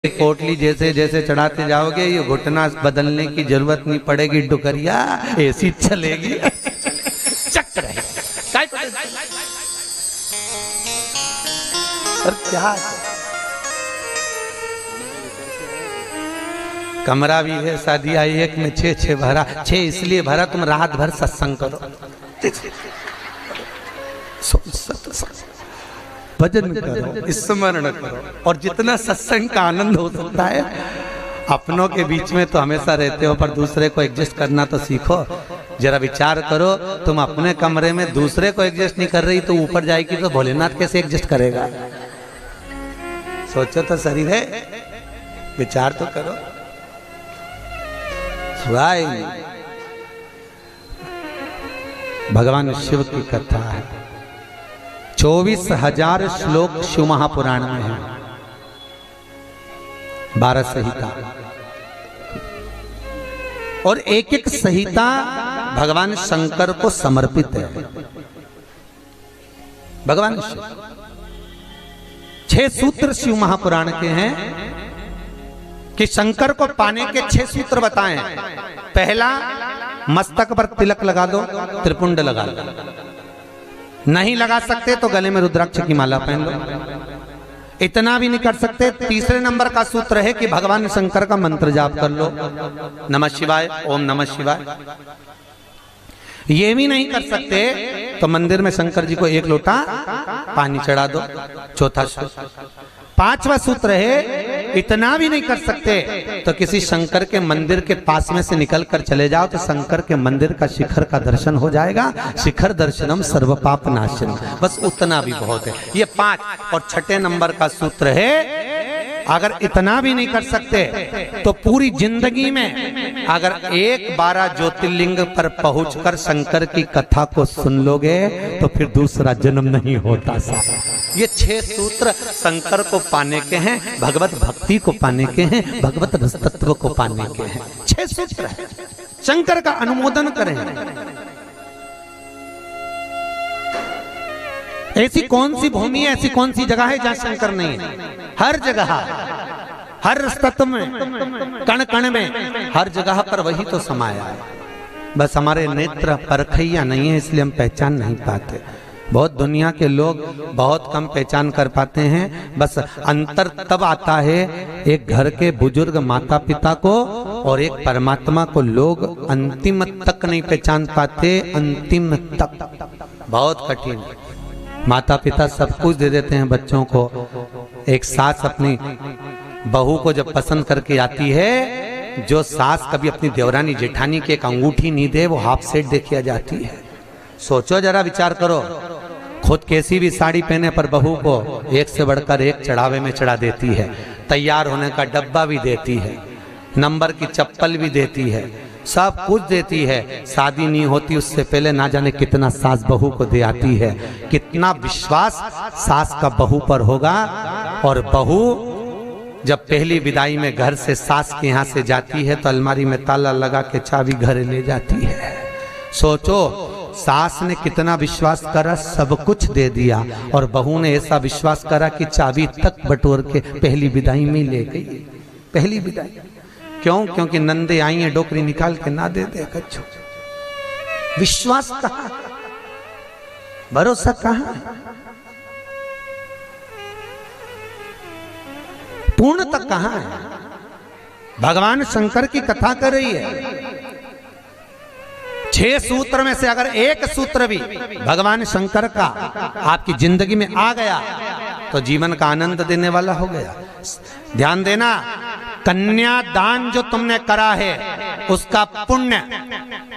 पोटली जैसे जैसे चढ़ाते जाओगे ये घुटना बदलने की जरूरत नहीं पड़ेगी, डुकरिया ऐसी चलेगी। चक रहे और क्या कमरा भी है, शादी आई एक में 6 भरा, 6 इसलिए भरा तुम रात भर सत्संग करो, भजन करो, स्मरण करो, और जितना सत्संग का आनंद हो सकता है। अपनों के बीच में तो हमेशा रहते हो, पर दूसरे को एडजस्ट करना तो सीखो। जरा विचार करो, तुम अपने कमरे में दूसरे को एडजस्ट नहीं कर रही तो ऊपर जाएगी तो भोलेनाथ कैसे एडजस्ट करेगा? सोचो तो शरीर है, विचार तो करो। भगवान शिव की कथा है, 24,000 श्लोक शिव महापुराण में है, 12 संहिता, और एक एक संहिता भगवान शंकर को समर्पित है। भगवान शिव 6 सूत्र शिव महापुराण के हैं कि शंकर को पाने के 6 सूत्र बताएं। पहला, मस्तक पर तिलक लगा दो, त्रिपुंड लगा लो, नहीं लगा सकते तो गले में रुद्राक्ष की माला पहन लो। इतना भी नहीं कर सकते, तीसरे नंबर का सूत्र है कि भगवान शंकर का मंत्र जाप कर लो, नमः शिवाय, ओम नमः शिवाय। ये भी नहीं कर सकते तो मंदिर में शंकर जी को 1 लोटा पानी चढ़ा दो, चौथा सूत्र। 5वां सूत्र है, इतना भी नहीं कर सकते तो किसी शंकर के मंदिर के पास में से निकल कर चले जाओ तो शंकर के मंदिर का शिखर का दर्शन हो जाएगा। शिखर दर्शनम सर्व पाप नाशनम, बस उतना भी बहुत है। ये 5। और 6ठे नंबर का सूत्र है, अगर इतना भी नहीं कर सकते तो पूरी जिंदगी में अगर 12 ज्योतिर्लिंग पर पहुंचकर शंकर की कथा को सुन लोगे तो फिर दूसरा जन्म नहीं होता। ये 6 सूत्र शंकर को पाने के हैं, भगवत भक्ति को पाने के हैं, भगवत रसतत्व को पाने के हैं। 6 सूत्र है, शंकर का अनुमोदन करें। ऐसी कौन सी भूमि है, ऐसी कौन सी जगह है जहां शंकर नहीं है? हर जगह, हर तत्व में, कण कण में, हर जगह पर वही तो समाया है। बस हमारे नेत्र परखैया नहीं है, इसलिए हम पहचान नहीं पाते। बहुत दुनिया के लोग बहुत कम पहचान कर पाते हैं। बस अंतर तब आता है एक घर के बुजुर्ग माता पिता को और एक परमात्मा को लोग अंतिम तक नहीं पहचान पाते। अंतिम तक बहुत कठिन। माता पिता सब कुछ दे देते हैं बच्चों को। एक सास अपनी बहू को जब पसंद करके आती है, जो सास कभी अपनी देवरानी जेठानी की एक अंगूठी नहीं दे, वो हाफ सेट दे के आ जाती है। सोचो जरा, विचार करो। खुद कैसी भी साड़ी पहने पर बहू को एक से बढ़कर एक चढ़ावे में चढ़ा देती है, तैयार होने का डब्बा भी देती है, नंबर की चप्पल भी देती है, सब कुछ देती है। शादी नहीं होती उससे पहले ना जाने कितना सास बहू को दे आती है। कितना विश्वास सास का बहू पर होगा। और बहू जब पहली विदाई में घर से सास के यहाँ से जाती है तो अलमारी में ताला लगा के चाबी घर ले जाती है। सोचो, सास ने कितना विश्वास करा, सब कुछ दे दिया, और बहू ने ऐसा विश्वास करा कि चाबी तक बटोर के पहली विदाई में ले गई। पहली विदाई क्यों? क्योंकि नंदे आई हैं, डोकरी निकाल के ना दे दे कच्छो। विश्वास कहाँ, भरोसा कहाँ, पूर्ण तक कहाँ है? भगवान शंकर की कथा कर रही है। 6 सूत्र में से अगर एक सूत्र भी भगवान शंकर का आपकी जिंदगी में आ गया तो जीवन का आनंद देने वाला हो गया। ध्यान देना, कन्यादान जो तुमने करा है उसका पुण्य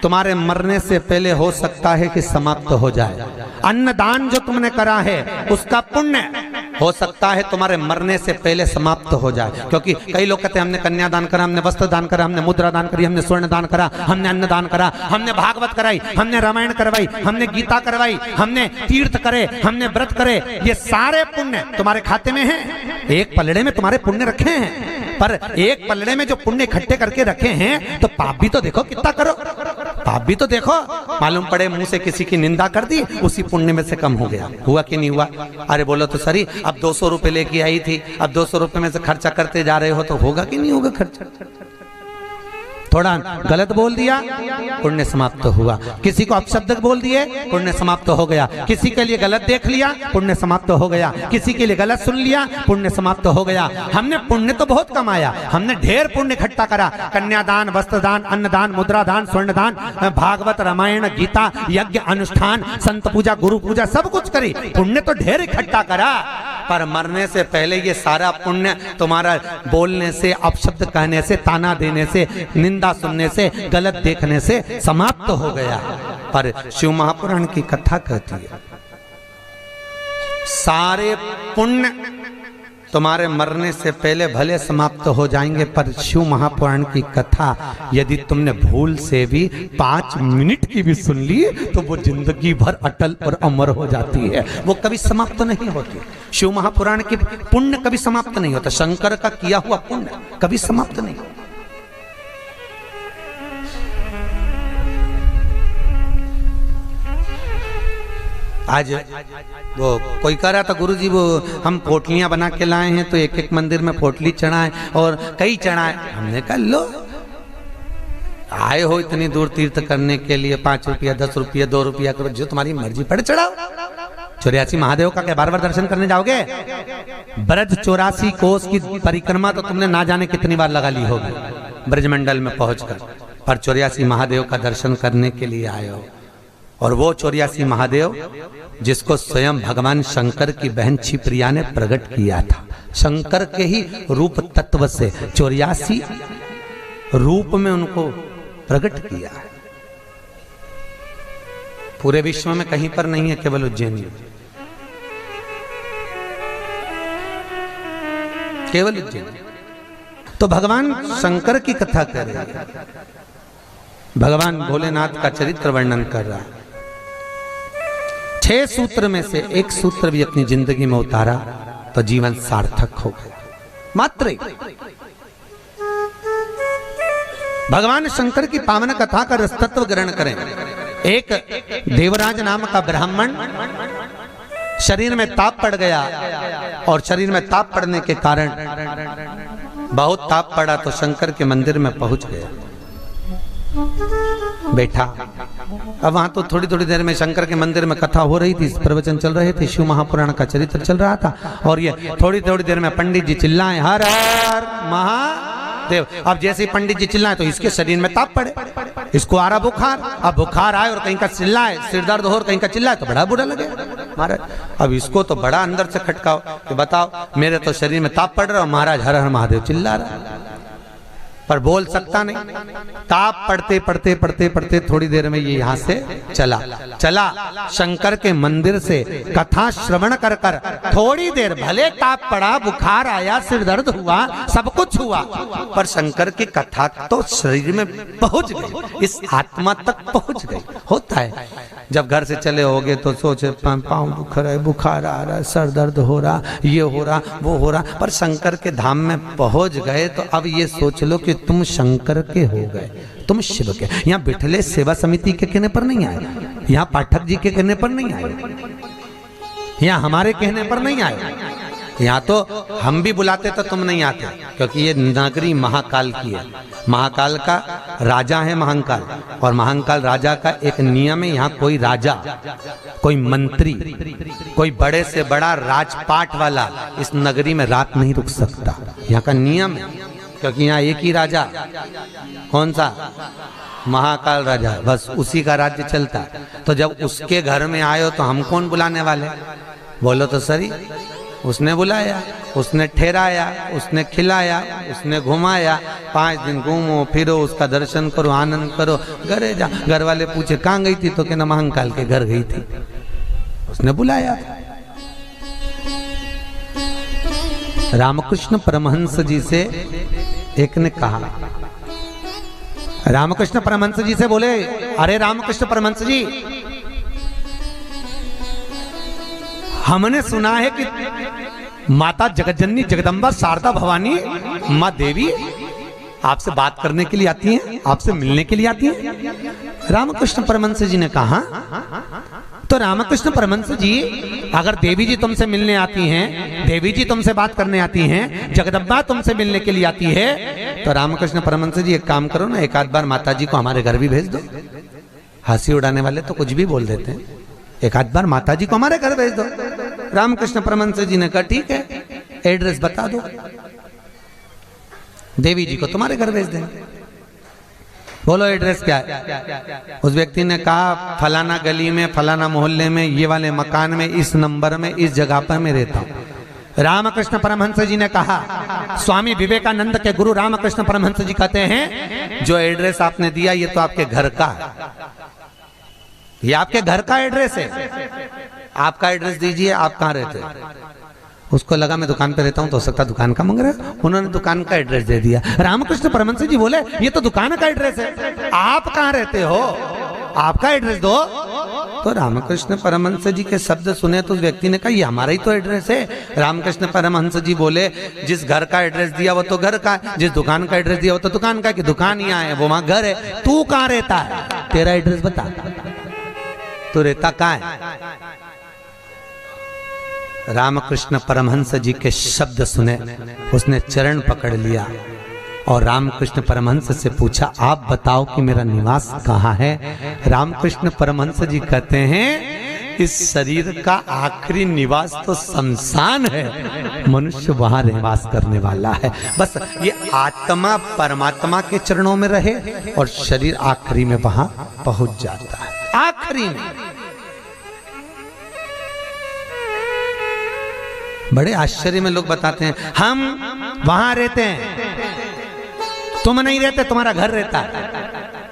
तुम्हारे मरने से पहले हो सकता है कि समाप्त हो जाए। अन्नदान जो तुमने करा है उसका पुण्य हो सकता है तुम्हारे मरने से पहले समाप्त हो जाए। क्योंकि कई लोग कहते हैं हमने कन्यादान करा, हमने वस्त्र दान करा, हमने मुद्रा दान करी, हमने स्वर्ण दान करा, हमने अन्न दान करा, हमने भागवत कराई, हमने रामायण करवाई, हमने गीता करवाई, हमने तीर्थ करे, हमने व्रत करे। ये सारे पुण्य तुम्हारे खाते में हैं। एक पलड़े में तुम्हारे पुण्य रखे हैं, पर एक पलड़े में जो पुण्य इकट्ठे करके रखे हैं तो पाप भी तो देखो कितना करो। पाप भी तो देखो, मालूम पड़े मुंह से किसी की निंदा कर दी, उसी पुण्य में से कम हो गया। हुआ कि नहीं हुआ? अरे बोलो तो सही, अब 200 रुपए लेके आई थी, अब 200 रुपए में से खर्चा करते जा रहे हो तो होगा कि नहीं होगा खर्चा? थोड़ा गलत बोल दिया, पुण्य समाप्त तो हुआ। किसी को अपशब्द बोल दिए, पुण्य समाप्त तो हो गया। किसी के लिए गलत देख लिया, पुण्य समाप्त तो हो गया। किसी के लिए गलत सुन लिया, पुण्य समाप्त तो हो गया। हमने पुण्य तो बहुत कमाया, हमने ढेर पुण्य इकट्ठा करा। कन्यादान, वस्त्रदान, अन्नदान, मुद्रादान, स्वर्णदान, भागवत, रामायण, गीता, यज्ञ, अनुष्ठान, संत पूजा, गुरु पूजा, सब कुछ करी, पुण्य तो ढेर इकट्ठा करा। पर मरने से पहले ये सारा पुण्य तुम्हारा बोलने से, अपशब्द कहने से, ताना देने से, निंदा सुनने से, गलत देखने से समाप्त हो गया। पर शिव महापुराण की कथा कहती है सारे पुण्य तुम्हारे मरने से पहले भले समाप्त हो जाएंगे, पर शिव महापुराण की कथा यदि तुमने भूल से भी 5 मिनट की भी सुन ली तो वो जिंदगी भर अटल और अमर हो जाती है, वो कभी समाप्त नहीं होती। शिव महापुराण की पुण्य कभी समाप्त नहीं होता, शंकर का किया हुआ पुण्य कभी समाप्त नहीं होता। आज वो कोई कह रहा था, गुरुजी वो हम पोटलियां बना के लाए हैं तो एक एक मंदिर में पोटली चढ़ाएं और कई चढ़ाएं। हमने कहा लो, आए हो इतनी दूर तीर्थ करने के लिए, 5 रुपया 10 रुपया 2 रुपया करो, जो तुम्हारी मर्जी पड़े चढ़ाओ। 84 महादेव का क्या बार-बार दर्शन करने जाओगे? ब्रज 84 कोस की परिक्रमा तो तुमने ना जाने कितनी बार लगा ली होगी ब्रजमंडल में पहुंचकर, पर 84 महादेव का दर्शन करने के लिए आए हो। और वो 84 महादेव जिसको स्वयं भगवान शंकर की बहन छिप्रिया ने प्रकट किया था, शंकर के ही रूप तत्व से 84 रूप में उनको प्रकट किया है। पूरे विश्व में कहीं पर नहीं है, केवल उज्जैन में, केवल उज्जैन। तो भगवान शंकर की कथा कर रहे हैं, भगवान भोलेनाथ का चरित्र वर्णन कर रहा है। 6 सूत्र में से एक सूत्र भी अपनी जिंदगी में उतारा तो जीवन सार्थक हो गया। मात्र भगवान शंकर की पावन कथा का रसतत्व ग्रहण करें। एक देवराज नाम का ब्राह्मण शरीर में ताप पड़ गया, और शरीर में ताप पड़ने के कारण बहुत ताप पड़ा तो शंकर के मंदिर में पहुंच गया, बैठा। अब वहां तो थोड़ी थोड़ी देर में शंकर के मंदिर में कथा हो रही थी, प्रवचन चल रहे थे, शिव महापुराण का चरित्र चल रहा था, और ये थोड़ी थोड़ी देर में पंडित जी चिल्लाए हर हर महादेव। अब जैसे ही पंडित जी चिल्लाए तो इसके शरीर में ताप पड़े, इसको आ रहा बुखार। अब बुखार आए और कहीं का चिल्लाए, सिर दर्द हो और कहीं का चिल्लाए तो बड़ा बुरा लगे महाराज। अब इसको तो बड़ा अंदर से खटकाओ कि बताओ मेरे तो शरीर में ताप पड़ रहा है, महाराज हर हर महादेव चिल्ला रहा, पर बोल सकता नहीं। ताप पढ़ते पढ़ते पढ़ते पढ़ते थोड़ी देर में ये यहाँ से चला शंकर के मंदिर से कथा श्रवण कर कर थोड़ी देर, भले ताप पड़ा, बुखार आया, सिर दर्द हुआ, सब कुछ हुआ, पर शंकर की कथा तो शरीर में पहुंच गई, इस आत्मा तक पहुंच गई। होता है जब घर से चले होगे तो सोचे पाँव दुख रहा है, बुखार आ रहा है, सर दर्द हो रहा, ये हो रहा, वो हो रहा, पर शंकर के धाम में पहुंच गए तो अब ये सोच लो कि तुम शंकर के हो गए, तुम शिव के। यहाँ बिठले सेवा समिति के कहने पर नहीं आए, यहाँ पाठक जी के कहने पर नहीं आए, यहाँ हमारे कहने पर नहीं आए, यहाँ तो हम भी बुलाते तो तुम नहीं आते, क्योंकि ये नगरी महाकाल की है। महाकाल का राजा है महाकाल, और महाकाल राजा का एक नियम है, यहाँ कोई राजा, कोई मंत्री, कोई बड़े से बड़ा राजपाट वाला इस नगरी में रात नहीं रुक सकता, यहाँ का नियम है। क्योंकि यहाँ एक ही राजा, कौन सा? महाकाल राजा, बस उसी का राज्य चलता। तो जब उसके घर में आए हो तो हम कौन बुलाने वाले? बोलो तो सही। उसने बुलाया, उसने ठहराया, उसने खिलाया, उसने घुमाया, 5 दिन घूमो फिरो, उसका दर्शन करो, आनंद करो, घरे जा। घर वाले पूछे कहाँ गई थी तो कहना महाकाल के घर गई थी, उसने बुलाया। रामकृष्ण परमहंस जी से एक ने कहा, रामकृष्ण परमहंस जी से बोले, अरे रामकृष्ण परमहंस जी, हमने सुना है कि माता जगतजननी जगदम्बा शारदा भवानी माँ देवी आपसे बात करने के लिए आती हैं, आपसे मिलने के लिए आती हैं। रामकृष्ण परमहंस जी ने कहा, तो रामकृष्ण परमहंस जी अगर देवी जी तुमसे मिलने आती हैं, देवी जी तुमसे बात करने आती हैं, जगदम्बा तुमसे मिलने के लिए आती है, तो रामकृष्ण परमहंस जी एक काम करो ना, एक आध बार माता जी को हमारे घर भी भेज दो। हंसी उड़ाने वाले तो कुछ भी बोल देते हैं, एक आध बार माता जी को हमारे घर भेज दो। रामकृष्ण परमहंस जी ने कहा ठीक है, एड्रेस बता दो, देवी जी को तुम्हारे घर भेज देंगे। बोलो एड्रेस क्या है? उस व्यक्ति ने कहा फलाना गली में, फलाना मोहल्ले में, ये वाले मकान में, इस नंबर में, इस जगह पर मैं रहता हूं। रामकृष्ण परमहंस जी ने कहा, स्वामी विवेकानंद के गुरु रामकृष्ण परमहंस जी कहते हैं जो एड्रेस आपने दिया ये तो आपके घर का है, ये आपके घर का एड्रेस है, आपका एड्रेस दीजिए, आप कहाँ रहते हैं। उसको लगा मैं दुकान पे रहता हूं तो हो सकता दुकान का मांग रहा है, उन्होंने दुकान का एड्रेस दे दिया। रामकृष्ण परमहंस जी बोले ये तो दुकान का एड्रेस है, आप कहाँ रहते हो, आपका एड्रेस दो। तो रामकृष्ण परमहंस जी के शब्द सुने तो उस व्यक्ति ने कहा ये हमारा ही तो एड्रेस है। रामकृष्ण परमहंस जी बोले जिस घर का एड्रेस दिया वो तो घर का है, जिस दुकान का एड्रेस दिया वो तो दुकान का, कि दुकान यहाँ है वो वहां घर है, तू कहाँ रहता है, तेरा एड्रेस बता, तू रहता कहाँ है। रामकृष्ण परमहंस जी के शब्द सुने, उसने चरण पकड़ लिया और रामकृष्ण परमहंस से पूछा आप बताओ कि मेरा निवास कहाँ है। रामकृष्ण परमहंस जी कहते हैं इस शरीर का आखिरी निवास तो शमशान है, मनुष्य वहां निवास करने वाला है। बस ये आत्मा परमात्मा के चरणों में रहे और शरीर आखिरी में वहां पहुंच जाता है, आखिरी में। बड़े आश्चर्य में लोग बताते हैं हम वहां रहते हैं, तुम नहीं रहते, तुम्हारा घर रहता है,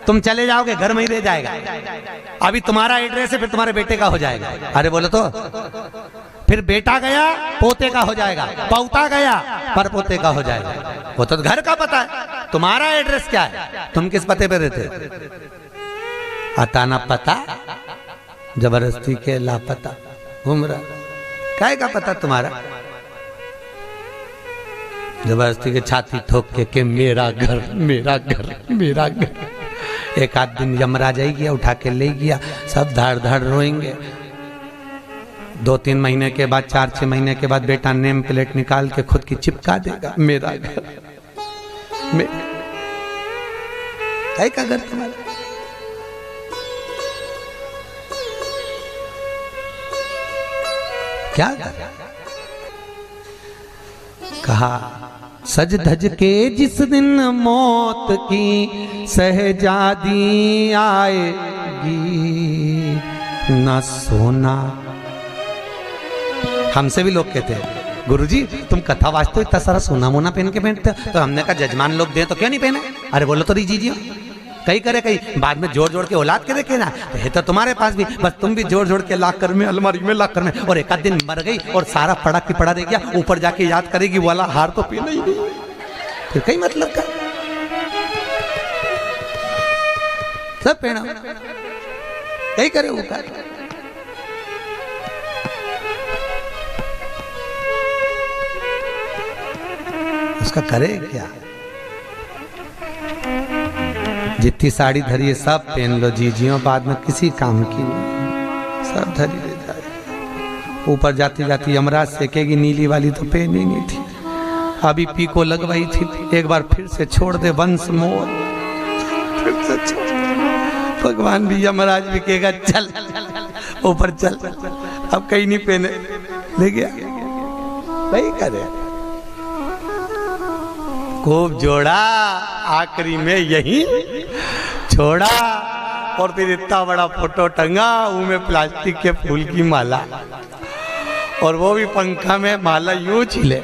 तुम चले जाओगे घर में ही रह जाएगा, अभी तुम्हारा एड्रेस है फिर तुम्हारे बेटे का हो जाएगा। अरे बोलो तो, फिर बेटा गया पोते का हो जाएगा, पौता गया पर पोते का हो जाएगा, वो तो घर का पता है, तुम्हारा एड्रेस क्या है, तुम किस पते पे रहते। अताना पता जबरदस्ती के लापता घूम रहा, काय का पता तुम्हारा, जबरदस्ती के छाती ठोक के मेरा घर मेरा घर मेरा घर। एक आध दिन यमराज आई गया, उठा के ले गया, सब धाड़ धाड़ रोएंगे। 2-3 महीने के बाद, 4-6 महीने के बाद बेटा नेम प्लेट निकाल के खुद की चिपका देगा, मेरा घर काय का घर तुम्हारा। क्या कहा सज धज के जिस दिन मौत की सहजादी आएगी न सोना। हमसे भी लोग कहते हैं गुरुजी तुम कथा वाचते हो इतना सारा सोना मोना पहन के पहनते हो, तो हमने कहा जजमान लोग दे तो क्यों नहीं पहने। अरे बोलो तो दीजिए, कई करे कई बाद में जोड़ जोड़ के औलाद के देखे ना, तो है तो तुम्हारे पास भी, बस तुम भी जोड़ जोड़ के लाकर में अलमारी में लाकर में, और एक आध दिन मर गई और सारा पड़ा की पड़ा रह गया, ऊपर जाके याद करेगी वाला हार तो पीना ही नहीं, फिर कई मतलब का सब पहना कई करे वो कर। उसका करे क्या, जितनी साड़ी धरी है सब पहन लो जीजियों, बाद में किसी काम की नहीं, सब धरी ले जाए। ऊपर जाती जाती यमराज सेकेगी, नीली वाली तो पहनी नहीं थी, अभी पीको लगवाई थी, एक बार फिर से छोड़ दे वंश मोर, फिर से छोड़। भगवान भी यमराज भी कहेगा चल ऊपर चल, अब कहीं नहीं पहने, ले गया वही करे। खूब जोड़ा, आखिरी में यही छोड़ा, और फिर इतना बड़ा फोटो टंगा, उनमें प्लास्टिक के फूल की माला, और वो भी पंखा में माला यूं हिले,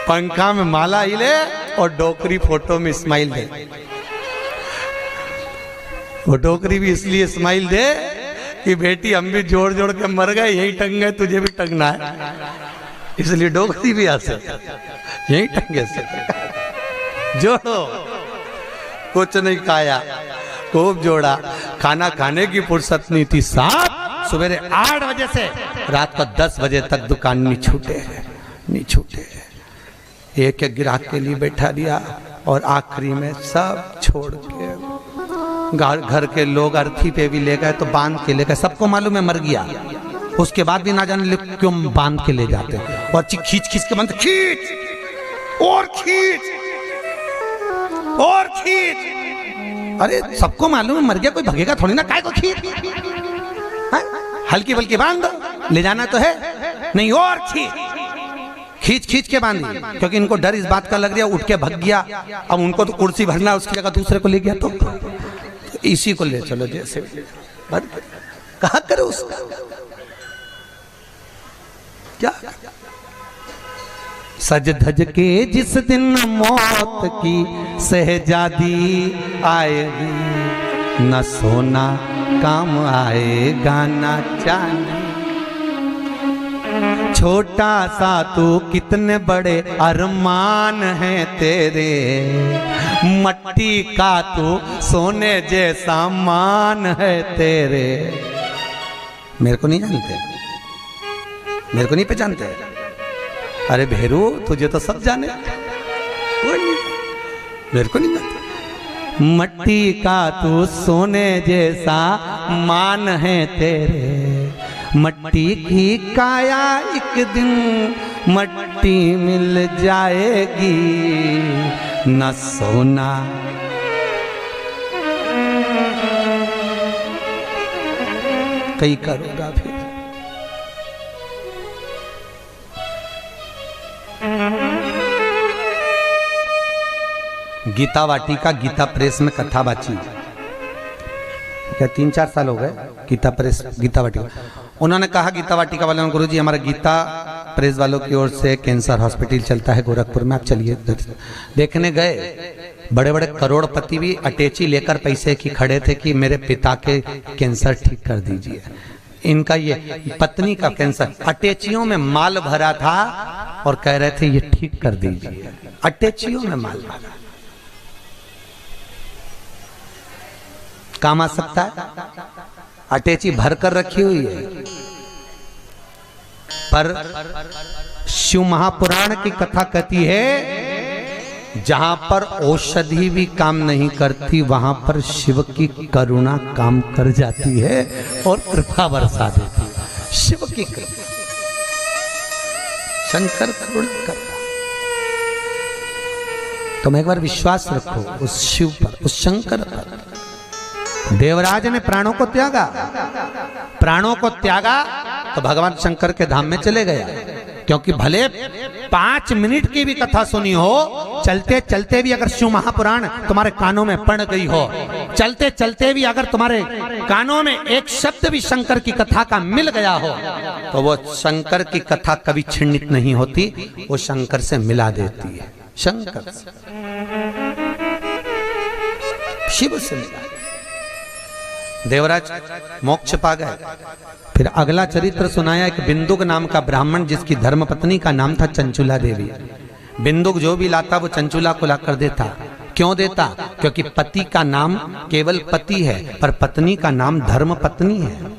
पंखा में माला हिले और डोकरी फोटो में स्माइल दे। वो डोकरी भी इसलिए स्माइल दे कि बेटी हम भी जोड़ जोड़ के मर गए, यही टंग गए, तुझे भी टंगना है, इसलिए डोकरी भी हंसे, यही टंगे से जोड़ो। कुछ नहीं खाया, खूब जोड़ा, खाना खाने की फुर्सत नहीं थी, साहब सवेरे 8 बजे से रात को 10 बजे तक दुकान नहीं छूटे, नहीं छूटे। एक एक ग्राहक के लिए बैठा दिया और आखिरी में सब छोड़ के घर के लोग अर्थी पे भी ले गए तो बांध के ले गए, सबको मालूम है मर गया। उसके बाद भी ना जाने क्यों बांध के ले जाते और खींच खींच के बांध, खींच और खींच और खींच। अरे सबको मालूम है मर गया, कोई भगेगा थोड़ी ना, काय को खींच, हल्की बल्कि बांध दो, ले जाना तो है नहीं, और खींच खींच के बांधी, क्योंकि इनको डर इस बात का लग रहा, उठ के भग गया, अब उनको तो कुर्सी भरना, उसकी जगह दूसरे को ले गया तो इसी को ले चलो, जैसे कहा करो उसका क्या। सज धज के जिस दिन मौत की शहजादी आएगी, न सोना काम आएगा न चांदी। छोटा सा तू कितने बड़े अरमान हैं तेरे, मट्टी का तू सोने जैसा मान है तेरे। मेरे को नहीं जानते, मेरे को नहीं पहचानते। अरे भेरू तुझे तो सब जाने, कोई नहीं, मेरे को नहीं जानते। मट्टी का तू सोने जैसा मान है तेरे, मट्टी की काया एक दिन मट्टी मिल जाएगी, न सोना कई करोगा फिर। गीता वाटिका गीता प्रेस में कथा बाची, क्या 3-4 साल हो गए, गीता प्रेस गीता वाटिका। उन्होंने कहा गीता वाटिका वालों, गुरु जी हमारा गीता प्रेस वालों की ओर से कैंसर हॉस्पिटल चलता है गोरखपुर में, आप चलिए। देखने गए, बड़े बड़े करोड़पति भी अटैची लेकर पैसे की खड़े थे कि मेरे पिता के कैंसर ठीक कर दीजिए। इनका ये पत्नी का कैंसर, अटैचियों में माल भरा था और कह रहे थे ये ठीक कर दीजिए, अटैचियों में माल भरा। काम आ सकता है, अटैची भर कर रखी हुई है, पर शिव महापुराण की कथा कहती है जहां पर औषधि भी काम नहीं करती, वहां पर शिव की करुणा काम कर जाती है और कृपा बरसा देती है। शिव की कृपा, शंकर करुणा करता। तुम एक बार विश्वास रखो उस शिव पर, उस शंकर पर। देवराज ने प्राणों को त्यागा, प्राणों को त्यागा तो भगवान शंकर के धाम में चले गया, क्योंकि भले 5 मिनट की भी कथा सुनी हो, चलते चलते भी अगर शिव महापुराण तुम्हारे कानों में पड़ गई हो, चलते चलते भी अगर तुम्हारे कानों में एक शब्द भी शंकर की कथा का मिल गया हो, तो वो शंकर की कथा कभी छिन्नित नहीं होती, वो शंकर से मिला देती है। शंकर शिव से मिला, देवराज मोक्ष पा गए। फिर अगला चरित्र सुनाया, एक बिंदुक नाम का ब्राह्मण जिसकी धर्मपत्नी का नाम था चंचुला देवी। बिंदुक जो भी लाता वो चंचुला को लाकर देता। क्यों देता? क्योंकि पति का नाम केवल पति है, पर पत्नी का नाम धर्म पत्नी है।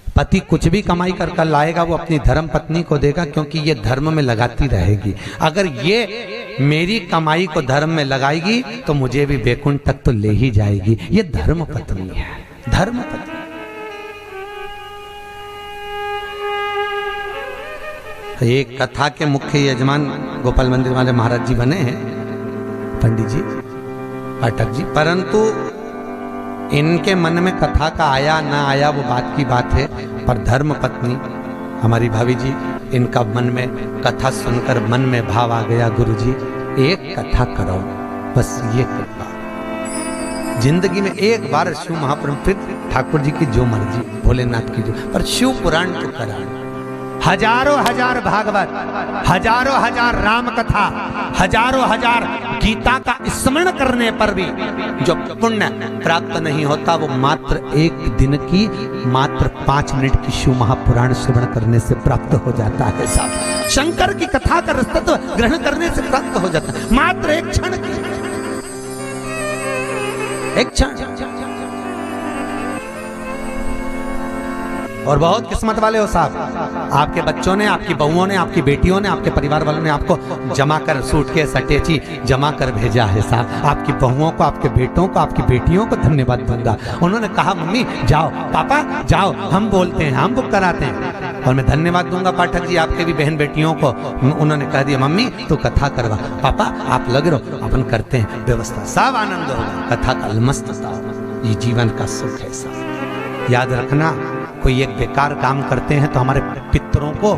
पति कुछ भी कमाई कर लाएगा वो अपनी धर्म पत्नी को देगा, क्योंकि ये धर्म में लगाती रहेगी। अगर ये मेरी कमाई को धर्म में लगाएगी तो मुझे भी बैकुंठ तक तो ले ही जाएगी। ये धर्म पत्नी है, धर्म पत्नी। एक कथा के मुख्य यजमान गोपाल मंदिर वाले महाराज जी बने हैं, पंडित जी पाठक जी, परंतु इनके मन में कथा का आया ना आया वो बात की बात है, पर धर्म पत्नी हमारी भाभी जी, इनका मन में कथा सुनकर मन में भाव आ गया, गुरुजी एक कथा करो, बस ये कृपा। जिंदगी में एक बार शिव महापुराण, फिर ठाकुर जी की जो मर्जी, भोलेनाथ की जो, पर शिव पुराण तो करा। हजारों हजार भागवत, हजारों हजार राम कथा, हजारों हजार गीता का स्मरण करने पर भी जो पुण्य प्राप्त नहीं होता, वो मात्र एक दिन की, मात्र 5 मिनट की शिव महापुराण श्रवण करने से प्राप्त हो जाता है। साहब शंकर की कथा का रसतत्व ग्रहण करने से प्राप्त हो जाता है, मात्र एक क्षण की, एक क्षण। और बहुत किस्मत वाले हो साहब, आपके बच्चों ने, आपकी बहुओं ने, आपकी बेटियों ने, आपके परिवार वालों ने आपको जमा कर सूटकेस अटैची जमा कर भेजा है साहब। आपकी बहुओं को, आपके बेटों को, आपकी बेटियों को धन्यवाद दूंगा। उन्होंने कहा मम्मी जाओ, पापा जाओ, हम बोलते हैं, हम बुक कराते हैं। और मैं धन्यवाद दूंगा पाठक जी आपके भी बहन बेटियों को। उन्होंने कह दिया मम्मी तू कथा करवा, पापा आप लग रहो, अपन करते हैं व्यवस्था, सब आनंद होगा, कथा का मस्त था। ये जीवन का सुख है साहब। याद रखना, कोई एक बेकार काम करते हैं तो हमारे पितरों को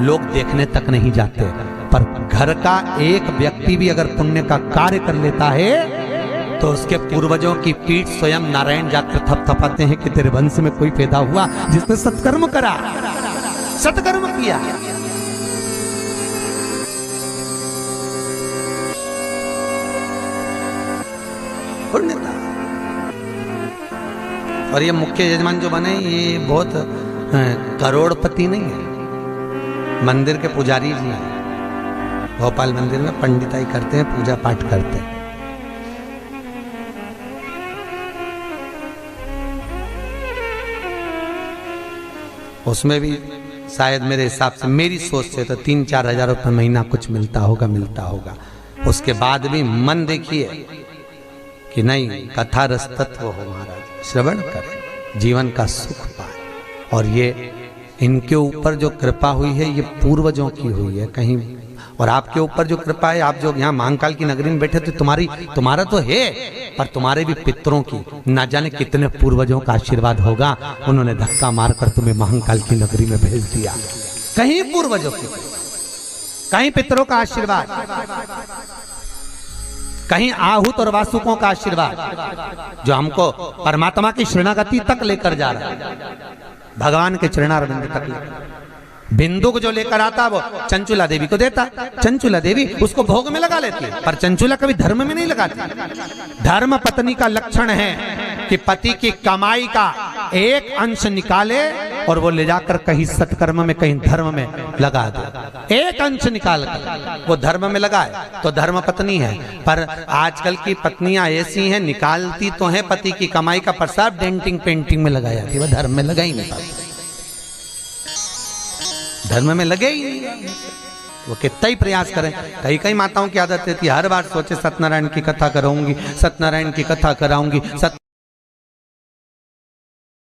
लोग देखने तक नहीं जाते, पर घर का एक व्यक्ति भी अगर पुण्य का कार्य कर लेता है तो उसके पूर्वजों की पीठ स्वयं नारायण जाकर थपथपाते हैं कि तेरे वंश में कोई पैदा हुआ जिसने सत्कर्म करा, सत्कर्म किया। पुण्यता। और ये मुख्य यजमान जो बने ये बहुत करोड़पति नहीं है, मंदिर के पुजारी जी हैं। भोपाल मंदिर में पंडिताई करते हैं, पूजा पाठ करते हैं। उसमें भी शायद मेरे हिसाब से, मेरी सोच से तो 3-4 हजार रुपये महीना कुछ मिलता होगा। उसके बाद भी मन देखिए कि नहीं, कथा रस तत्व हो महाराज, श्रवण करें, जीवन का सुख पाए। और ये इनके ऊपर जो कृपा हुई है ये पूर्वजों की हुई है कहीं, और आपके ऊपर जो कृपा है, आप जो यहाँ महाकाल की नगरी में बैठे तो तुम्हारा तो है, पर तुम्हारे भी पितरों की ना जाने कितने पूर्वजों का आशीर्वाद होगा। उन्होंने धक्का मारकर तुम्हें महाकाल की नगरी में भेज दिया। कहीं पूर्वजों की, कहीं पितरों का आशीर्वाद, कहीं आहूत और वासुकों का आशीर्वाद जो हमको परमात्मा की शरणागति तक लेकर जा रहा है, भगवान के चरणारविंद तक लेकर। बिंदु को जो लेकर आता वो चंचुला देवी को देता, चंचुला देवी उसको भोग में लगा लेती है, पर चंचुला कभी धर्म में नहीं लगाती। धर्म पत्नी का लक्षण है कि पति की कमाई का एक अंश निकाले और वो ले जाकर कहीं सत्कर्म में, कहीं धर्म में लगा दे। एक अंश निकाल कर वो धर्म में लगाए तो धर्म पत्नी है। पर आजकल की पत्नियां ऐसी हैं, निकालती तो हैं पति की कमाई का, पर सब डेंटिंग पेंटिंग में लगाया थी, वो धर्म में लगा ही नहीं पाती, धर्म में लगे ही नहीं। वो कितना ही प्रयास करें। कई माताओं की आदत रहती है हर बार सोचे सत्यनारायण की कथा कराऊंगी, सत्यनारायण की कथा कराऊंगी,